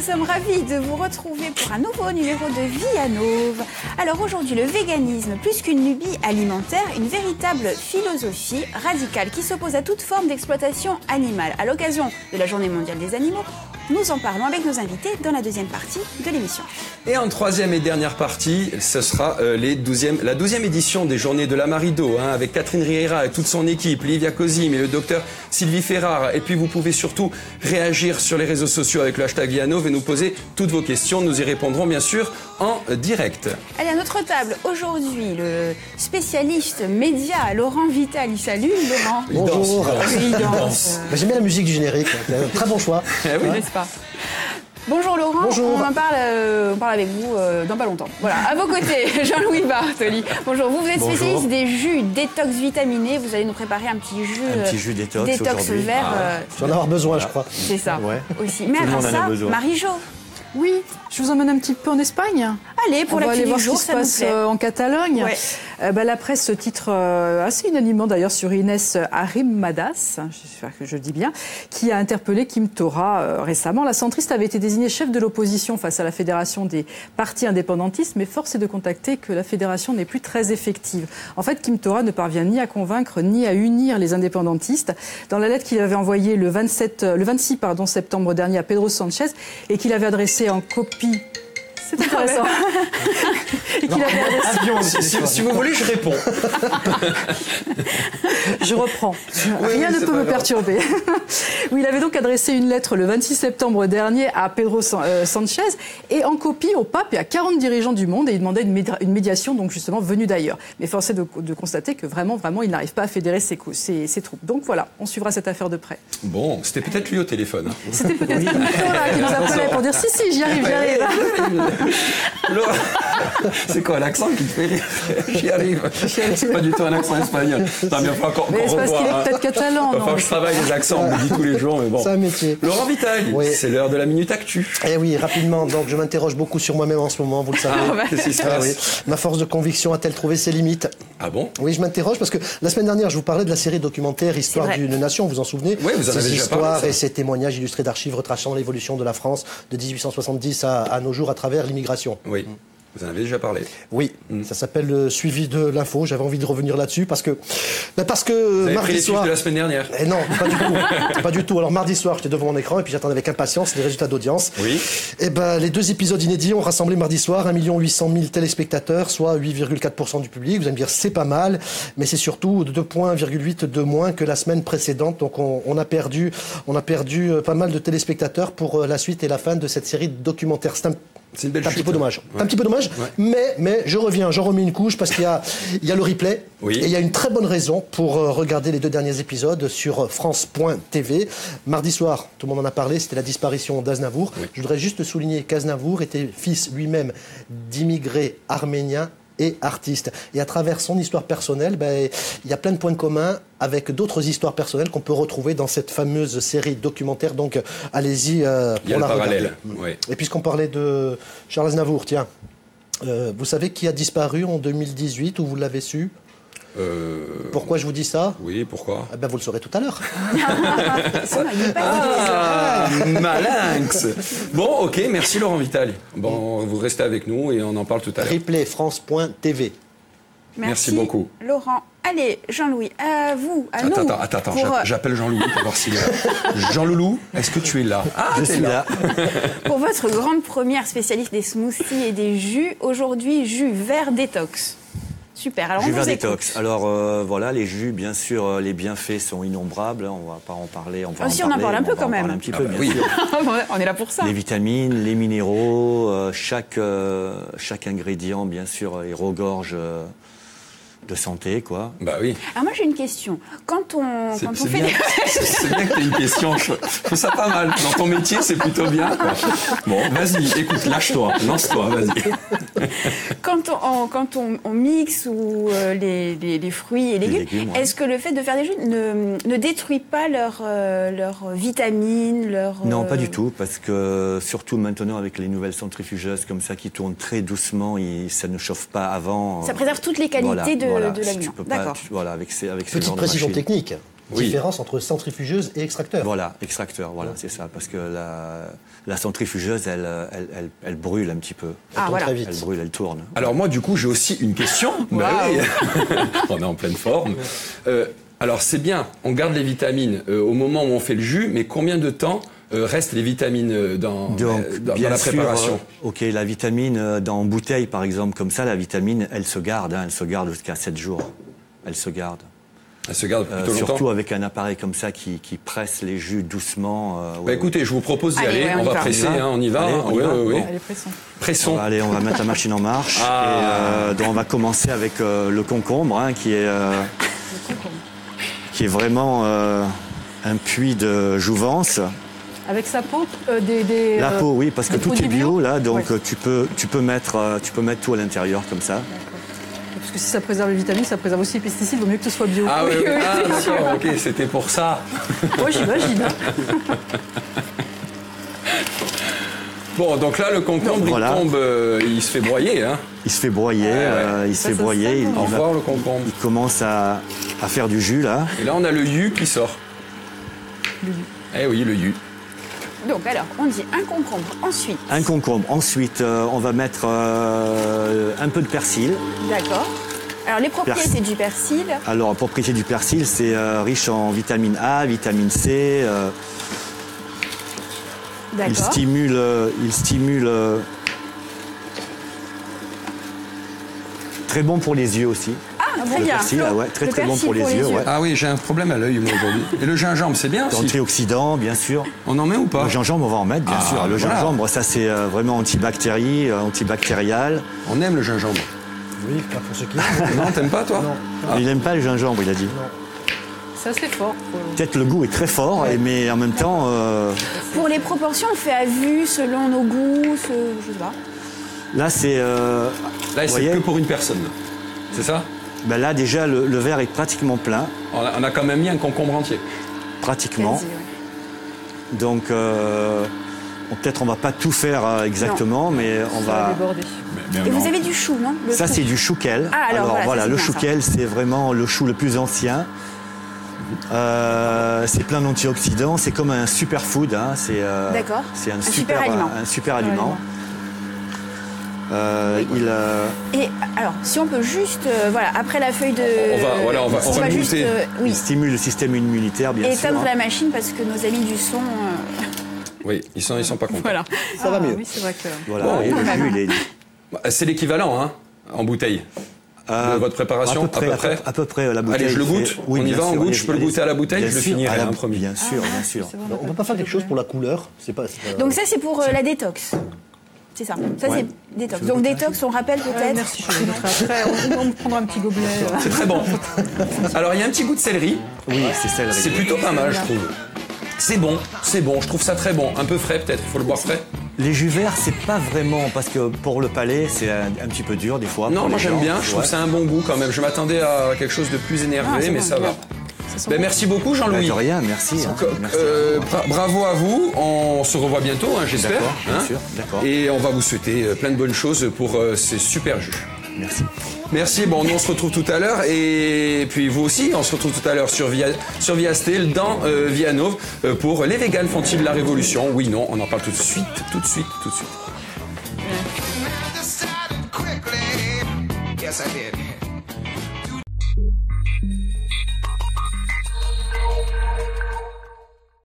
sommes ravis de vous retrouver pour un nouveau numéro de Vie à Nauve. Alors aujourd'hui, le véganisme, plus qu'une lubie alimentaire, une véritable philosophie radicale qui s'oppose à toute forme d'exploitation animale. À l'occasion de la Journée mondiale des animaux, nous en parlons avec nos invités dans la deuxième partie de l'émission. Et en troisième et dernière partie, ce sera la 12e édition des Journées de la Marido, avec Catherine Riera et toute son équipe, Livia Cosim et le docteur Sylvie Ferrard. Et puis vous pouvez surtout réagir sur les réseaux sociaux avec le hashtag Vie à Nauve et nous poser toutes vos questions. Nous y répondrons bien sûr en direct. Allez, à notre table, aujourd'hui, le spécialiste média, Laurent Vitali. Salut Laurent. Bonjour. Il danse. J'aime bien la musique du générique, très bon choix. Oui. N'est-ce pas ? Bonjour Laurent, Bonjour. on parle avec vous dans pas longtemps. Voilà, à vos côtés, Jean-Louis Bartoli. Bonjour, vous êtes spécialiste des jus détox vitaminés. Vous allez nous préparer un petit jus détox aujourd'hui. vert. Tu vas en avoir besoin, je crois. C'est ça, Ouais. aussi. Mais Tout le avant monde en a ça, besoin. Marie-Jo. Oui, je vous emmène un petit peu en Espagne. Allez, pour On va l'actu aller du voir ce jour, qui se ça nous passe plaît. en Catalogne. Ouais. La presse titre assez unanimement d'ailleurs sur Inès Arrimadas, j'espère que je dis bien, qui a interpellé Quim Torra récemment. La centriste avait été désignée chef de l'opposition face à la Fédération des partis indépendantistes, mais force est de constater que la fédération n'est plus très effective. En fait, Quim Torra ne parvient ni à convaincre ni à unir les indépendantistes. Dans la lettre qu'il avait envoyée le 26 septembre dernier à Pedro Sanchez et qu'il avait adressée en copie. C'est intéressant. Et qu'il avait adressé... Si vous voulez, je réponds. Je reprends. Oui, Rien oui, ne c'est peut pas me grave. perturber. Oui, il avait donc adressé une lettre le 26 septembre dernier à Pedro Sanchez et en copie au pape et à 40 dirigeants du monde et il demandait une médiation donc justement venue d'ailleurs. Mais force est de constater que vraiment, il n'arrive pas à fédérer ses troupes. Donc voilà, on suivra cette affaire de près. Bon, c'était peut-être lui au téléphone. C'était peut-être qui nous appelait pour dire si, j'y arrive. Laurent, c'est quoi l'accent qui te fait rire? J'y arrive. C'est pas du tout un accent espagnol. Ça vient pas encore Mais c'est parce qu'il est peut-être catalan, non? Enfin, je travaille les accents, on me dit tous les jours, mais bon. C'est un métier. Laurent Vitali, Oui. c'est l'heure de la Minute Actu. Eh oui, rapidement, donc je m'interroge beaucoup sur moi-même en ce moment, vous le savez. Qu'est-ce qui se Ah passe? oui. Ma force de conviction a-t-elle trouvé ses limites? Ah bon? Oui, je m'interroge parce que la semaine dernière, je vous parlais de la série documentaire Histoire vrai. d'une nation, vous en souvenez? Oui, vous en avez Ces déjà parlé, histoires ça. et ces témoignages illustrés d'archives retraçant l'évolution de la France de 1870 à nos jours à travers l'immigration. Oui, vous en avez déjà parlé. Oui, ça s'appelle le suivi de l'info. J'avais envie de revenir là-dessus parce que Vous avez pris mardi les fiches soir. de la semaine dernière. Eh non, pas du tout. Pas du tout. Alors mardi soir, j'étais devant mon écran et puis j'attendais avec impatience les résultats d'audience. Oui. Et ben les deux épisodes inédits ont rassemblé mardi soir 1 800 000 téléspectateurs, soit 8,4% du public. Vous allez me dire c'est pas mal, mais c'est surtout 2,8 de moins que la semaine précédente. Donc on a perdu pas mal de téléspectateurs pour la suite et la fin de cette série documentaire. C'est une belle un chute. petit peu dommage. Ouais. Un petit peu dommage, Ouais. mais je reviens, j'en remets une couche parce qu'il y a le replay. Oui. Et il y a une très bonne raison pour regarder les deux derniers épisodes sur France.tv. Mardi soir, tout le monde en a parlé, c'était la disparition d'Aznavour. Oui. Je voudrais juste souligner qu'Aznavour était fils lui-même d'immigrés arméniens et artiste. Et à travers son histoire personnelle, il y a plein de points communs avec d'autres histoires personnelles qu'on peut retrouver dans cette fameuse série documentaire. Donc, allez-y Il y a pour le la parallèle. regarder. Oui. Et puisqu'on parlait de Charles Aznavour, tiens, vous savez qui a disparu en 2018 ou vous l'avez su? Pourquoi je vous dis ça? Oui, pourquoi? Eh ben, vous le saurez tout à l'heure. Malinx. Bon, ok, merci Laurent Vitali. Bon, vous restez avec nous et on en parle tout à l'heure. Replay France.tv. Merci beaucoup. Laurent. Allez, Jean-Louis, à vous, à nous. Attends, pour, j'appelle Jean-Louis pour voir s'il est là. Jean-Loulou, est-ce que tu es là? Ah, Je t'es suis là. pour votre grande première spécialiste des smoothies et des jus, aujourd'hui, jus vert détox. Super, alors Jus on vous vert écoute. détox. Alors voilà, les jus, bien sûr, les bienfaits sont innombrables. On va pas en parler. Ah, si, on en parle un peu quand même. Un petit Ah peu, bah bien oui. sûr. On est là pour ça. Les vitamines, les minéraux, chaque ingrédient, bien sûr, est regorge de santé, quoi. Bah oui. Alors moi j'ai une question. Quand on fait bien. des... C'est bien que tu aies une question. Je trouve ça pas mal. Dans ton métier, c'est plutôt bien, quoi. Bon, vas-y, écoute, lâche-toi, lance-toi, vas-y. quand on mixe ou les fruits et légumes, légumes, ouais. est-ce que le fait de faire des jus ne détruit pas leurs vitamines, Non, pas du tout, parce que surtout maintenant avec les nouvelles centrifugeuses comme ça qui tournent très doucement, ça ne chauffe pas avant. Ça préserve toutes les qualités de la tu viande. peux pas, D'accord. avec ces Petite genres de précision machines. technique. Oui. Différence entre centrifugeuse et extracteur. Voilà, extracteur, voilà, c'est ça. Parce que la centrifugeuse, elle brûle un petit peu. Ah, voilà. Très vite. Elle brûle, elle tourne. Alors moi, du coup, j'ai aussi une question. Bah oui. On est en pleine forme. Alors c'est bien, on garde les vitamines au moment où on fait le jus, mais combien de temps restent les vitamines dans la préparation? Ok, la vitamine dans bouteille, par exemple, comme ça, la vitamine, elle se garde jusqu'à 7 jours. Elle se garde. Elle se garde plutôt longtemps. Surtout avec un appareil comme ça qui presse les jus doucement. Écoutez, je vous propose d'y aller. ouais, on va presser, on y va. Allez, on y va. Oui. Allez, pressons. Pressons. Allez, on va mettre la machine en marche. Et, donc on va commencer avec le concombre, qui est vraiment un puits de jouvence. Avec sa peau, La peau, oui, parce que des tout est produits bio là, donc Ouais. tu peux mettre tout à l'intérieur comme ça. Parce que si ça préserve les vitamines, ça préserve aussi les pesticides, il vaut mieux que ce soit bio. Ah oui, oui, ah, c'est sûr. d'accord, ok, c'était pour ça. Oui, j'imagine. Bon, donc là, le concombre, Voilà. il tombe, il se fait broyer. Hein. Il se fait broyer, il se Ça, fait ça broyer, sent il, bon. Au il va- revoir, le concombre. il commence à faire du jus là. Et là, on a le yu qui sort. Eh oui, le yu. Donc alors, on dit un concombre. Ensuite, Un concombre. Ensuite, on va mettre un peu de persil. d'accord. Alors les propriétés du persil. Alors, propriété du persil, c'est riche en vitamine A, vitamine C. Il D'accord. stimule. Très bon pour les yeux aussi. Ah, très Le bien. persil, Flo, ouais, très le très bon persil pour les yeux. Ouais. Ah oui, j'ai un problème à l'œil, moi, aujourd'hui. Et le gingembre, c'est bien aussi. Antioxydant, bien sûr. On en met ou pas? Le gingembre, on va en mettre, bien Ah, sûr. Le voilà. gingembre, ça c'est vraiment antibactérial. On aime le gingembre. Oui, pas pour ceux qui aiment. Non, t'aimes pas, toi? Non. Il n'aime pas le gingembre, il a dit. C'est assez fort. Peut-être le goût est très fort, mais en même temps, Pour les proportions, on fait à vue selon nos goûts, je sais pas. là c'est. Là, c'est voyez que pour une personne. C'est ça? Ben là déjà le verre est pratiquement plein, On a quand même mis un concombre entier. pratiquement. Quasi, ouais. Donc peut-être on va pas tout faire exactement, mais on Ça va va. déborder. Et vous avez du chou, non? Le Ça chou. c'est du chouquel. Ah, alors, voilà, ça, c'est le bien, ça. chouquel c'est vraiment le chou le plus ancien. C'est plein d'antioxydants, c'est comme un superfood. Hein. D'accord. C'est un super aliment. Un super aliment. Et alors, si on peut juste, voilà, après la feuille de. On va le juste, goûter. oui, Il stimule le système immunitaire, bien sûr. éteindre hein. la machine parce que nos amis du son. Oui, ils sont pas contents. Voilà. Ça va mieux. Oui, c'est vrai que. Voilà, Bon, et le quand même. jus, il est C'est l'équivalent, hein, en bouteille. De votre préparation, à peu près la bouteille. Allez, je le goûte. fait- On y bien va, on sûr, goûte. allez-y, Je peux le allez-y. goûter à la bouteille, Bien je le sûr, finirai, hein, promis. Bien sûr, bien sûr. On peut pas faire quelque chose pour la couleur. C'est pas. Donc ça, c'est pour la détox. C'est ça. Ça, Ouais. c'est détox. Donc détox, on rappelle peut-être. Merci, je le mettrai après. On prendra un petit gobelet. C'est très bon. Alors, il y a un petit goût de céleri. Oui, c'est céleri. C'est plutôt pas mal, je trouve. C'est bon, je trouve ça très bon. Un peu frais, peut-être, il faut le boire frais. Les jus verts, c'est pas vraiment parce que pour le palais, c'est un petit peu dur des fois. Non, pour moi les j'aime gens. bien, je trouve Ouais. ça un bon goût quand même. Je m'attendais à quelque chose de plus énervé, c'est mais bon, ça va. bien. Ben, merci beaucoup, Bah, Jean-Louis. de rien, merci. hein. Merci. Bravo à vous, on se revoit bientôt, hein, j'espère. D'accord, bien hein. sûr, d'accord. Et on va vous souhaiter plein de bonnes choses pour ces super jus. Merci. Merci, bon, nous on se retrouve tout à l'heure et puis vous aussi, on se retrouve tout à l'heure sur Viastel dans Vianov pour les végans font-ils la révolution? Oui, non, on en parle tout de suite. Decided quickly. Yes, I did.